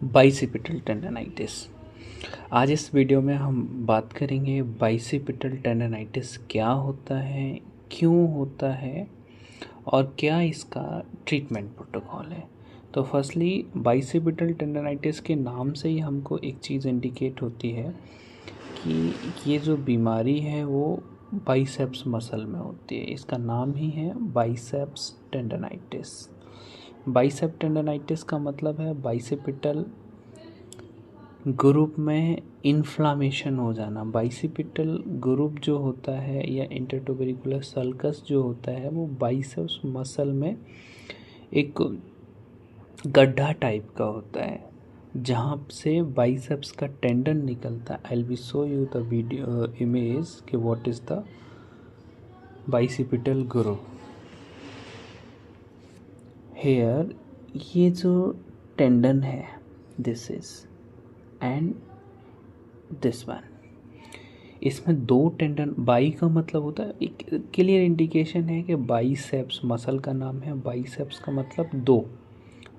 Bicipital tendinitis. आज इस video में हम बात करेंगे बाइसिपिटल टेंडनाइटिस क्या होता है, क्यों होता है और क्या इसका ट्रीटमेंट प्रोटोकॉल है। तो फर्स्टली बाइसिपिटल टेंडनाइटिस के नाम से ही हमको एक चीज़ इंडिकेट होती है कि ये जो बीमारी है वो बाइसेप्स मसल में होती है। इसका नाम ही है बाइसेप्स टेंडनाइटिस। बाइसेप टेंडनाइटिस का मतलब है बाइसिपिटल ग्रुप में इन्फ्लामेशन हो जाना। बाइसिपिटल ग्रुप जो होता है या इंटरट्यूबरिकुलर सल्कस जो होता है वो बाइसेप्स मसल में एक गड्ढा टाइप का होता है जहाँ से बाइसेप्स का टेंडन निकलता है। I will show you the video image कि what is the bicipital group. Here ये जो टेंडन है this is and this one, इसमें दो टेंडन। बाई का मतलब होता है, एक क्लियर इंडिकेशन है कि बाइसेप्स मसल का नाम है। बाइसेप्स का मतलब दो,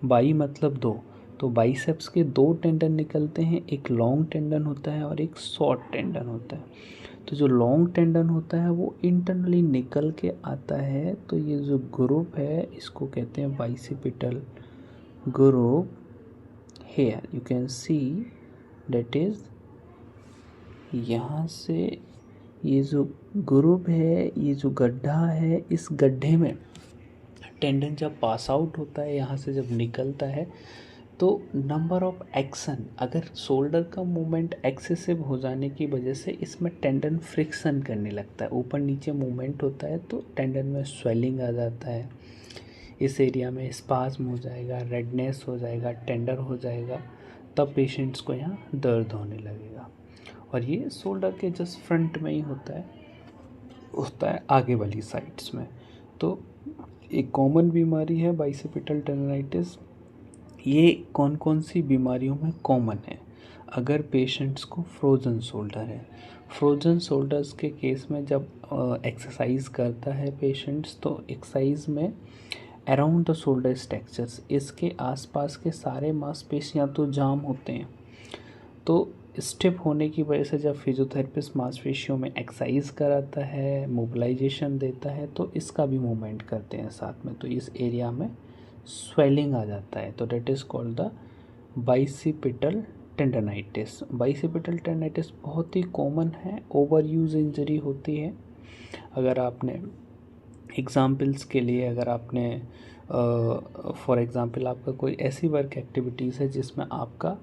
बाई मतलब दो, तो बाइसेप्स के दो टेंडन निकलते हैं। एक लॉन्ग टेंडन होता है और एक शॉर्ट टेंडन होता है। तो जो लॉन्ग टेंडन होता है वो इंटरनली निकल के आता है। तो ये जो ग्रुप है इसको कहते हैं bicipital group. Here you can see that is, यहाँ से ये जो ग्रुप है, ये जो गड्ढा है, इस गड्ढे में टेंडन जब पास आउट होता है, यहाँ से जब निकलता है तो नंबर ऑफ एक्शन, अगर शोल्डर का मूवमेंट एक्सेसिव हो जाने की वजह से इसमें टेंडन फ्रिक्शन करने लगता है, ऊपर नीचे मूवमेंट होता है तो टेंडन में स्वेलिंग आ जाता है। इस एरिया में स्पाज्म हो जाएगा, रेडनेस हो जाएगा, टेंडर हो जाएगा, तब पेशेंट्स को यहाँ दर्द होने लगेगा। और ये शोल्डर के जस्ट फ्रंट में ही होता है आगे वाली साइड्स में। तो एक कॉमन बीमारी है बाइसिपिटल टेंडनाइटिस। ये कौन कौन सी बीमारियों में कॉमन है? अगर पेशेंट्स को फ्रोजन शोल्डर है, फ्रोजन शोल्डर्स के केस में जब एक्सरसाइज करता है पेशेंट्स, तो एक्सरसाइज में अराउंड द शोल्डर स्ट्रक्चर्स, इसके आसपास के सारे मांसपेशियां तो जाम होते हैं। तो स्टिफ होने की वजह से जब फिजियोथेरेपिस्ट मांसपेशियों में एक्सरसाइज कराता है, मोबिलाइजेशन देता है, तो इसका भी मूवमेंट करते हैं साथ में, तो इस एरिया में स्वेलिंग आ जाता है। तो that is called the bicipital tendinitis. Bicipital tendinitis बहुत ही कॉमन है, ओवर यूज इंजरी होती है। अगर आपने एग्जाम्पल्स के लिए, अगर आपने फॉर एग्ज़ाम्पल आपका कोई ऐसी वर्क एक्टिविटीज़ है जिसमें आपका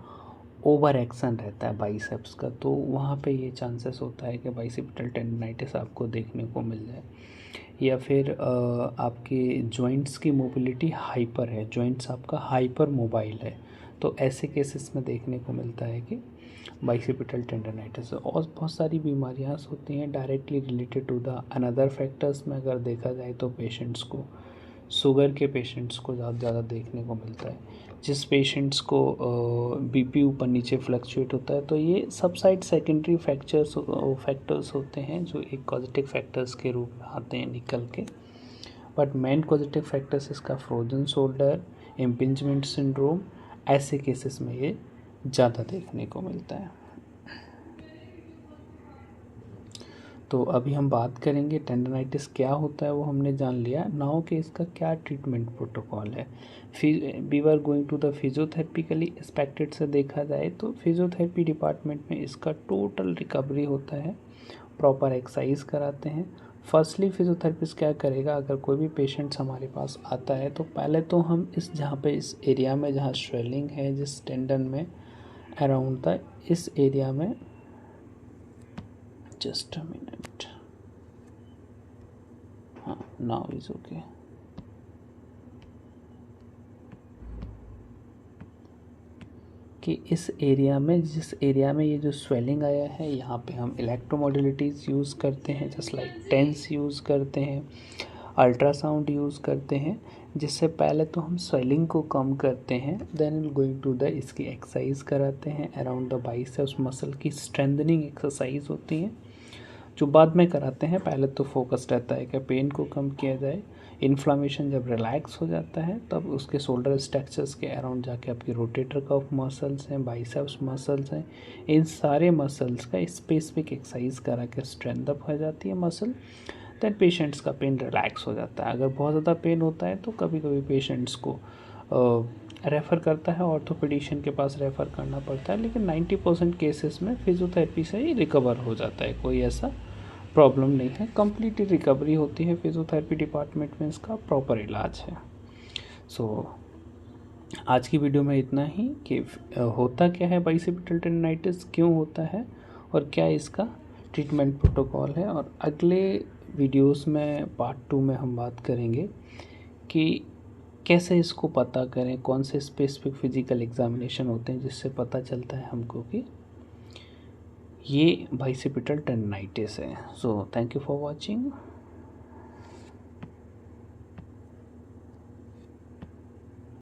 ओवर एक्शन रहता है बाइसेप्स का, तो वहाँ पे ये चांसेस होता है कि बाइसिपिटल टेंडनाइटिस आपको देखने को मिल जाए। या फिर आपके जॉइंट्स की मोबिलिटी हाइपर है, जॉइंट्स आपका हाइपर मोबाइल है, तो ऐसे केसेस में देखने को मिलता है कि बाइसिपिटल टेंडनाइटिस। और बहुत सारी बीमारियाँ होती हैं directly related to the another factors में अगर देखा जाए तो पेशेंट्स को, शुगर के पेशेंट्स को ज़्यादा देखने को मिलता है। जिस पेशेंट्स को बीपी ऊपर नीचे फ्लक्चुएट होता है, तो ये सब साइड सेकेंडरी फैक्टर्स होते हैं जो एक पॉजिटिव फैक्टर्स के रूप में आते हैं निकल के। बट मेन पॉजिटिव फैक्टर्स इसका फ्रोजन शोल्डर, इम्पिंजमेंट सिंड्रोम, ऐसे केसेस में ये ज़्यादा देखने को मिलता है। तो अभी हम बात करेंगे टेंडनाइटिस क्या होता है, वो हमने जान लिया। नाउ कि इसका क्या ट्रीटमेंट प्रोटोकॉल है। We are going to the physiotherapically expected से देखा जाए तो फिजियोथेरेपी डिपार्टमेंट में इसका टोटल रिकवरी होता है, प्रॉपर एक्सरसाइज कराते हैं। फर्स्टली फिजियोथेरेपिस्ट क्या करेगा, अगर कोई भी पेशेंट्स हमारे पास आता है तो पहले तो हम इस जहाँ पे इस एरिया में जहाँ स्वेलिंग है जिस टेंडन में अराउंड द इस एरिया में, जस्ट अ मिनट, हाँ नाउ इज ओके। कि इस एरिया में, जिस एरिया में ये जो स्वेलिंग आया है, यहाँ पे हम इलेक्ट्रोमोडलिटीज़ यूज़ करते हैं, जस्ट लाइक टेंस यूज़ करते हैं, अल्ट्रासाउंड यूज़ करते हैं, जिससे पहले तो हम स्वेलिंग को कम करते हैं, देन गोइंग टू द इसकी एक्सरसाइज कराते हैं अराउंड द बाइसेप्स मसल की स्ट्रेंथनिंग एक्सरसाइज होती हैं जो बाद में कराते हैं। पहले तो फोकस रहता है कि पेन को कम किया जाए, इन्फ्लामेशन जब रिलैक्स हो जाता है तब उसके शोल्डर स्ट्रक्चर्स के अराउंड जाके आपके रोटेटर कफ मसल्स हैं, बाइसेप्स मसल्स हैं, इन सारे मसल्स का स्पेसिफिक एक्सरसाइज करा के स्ट्रेंथ अप हो जाती है मसल। दैन पेशेंट्स का पेन रिलैक्स हो जाता है। अगर बहुत ज़्यादा पेन होता है तो कभी कभी पेशेंट्स को रेफ़र करता है, ऑर्थोपेडिशियन के पास रेफ़र करना पड़ता है, लेकिन 90% केसेस में फिजियोथेरेपी से ही रिकवर हो जाता है, कोई ऐसा प्रॉब्लम नहीं है, कंप्लीट रिकवरी होती है। फिजियोथेरेपी डिपार्टमेंट में इसका प्रॉपर इलाज है। आज की वीडियो में इतना ही कि होता क्या है बाइसेप्टल टेंडिनाइटिस, क्यों होता है और क्या इसका ट्रीटमेंट प्रोटोकॉल है। और अगले वीडियोस में पार्ट 2 में हम बात करेंगे कि कैसे इसको पता करें, कौन से स्पेसिफिक फिजिकल एग्जामिनेशन होते हैं जिससे पता चलता है हमको कि ये बाइसेप्टल टेंडिनाइटिस है। So thank you for watching.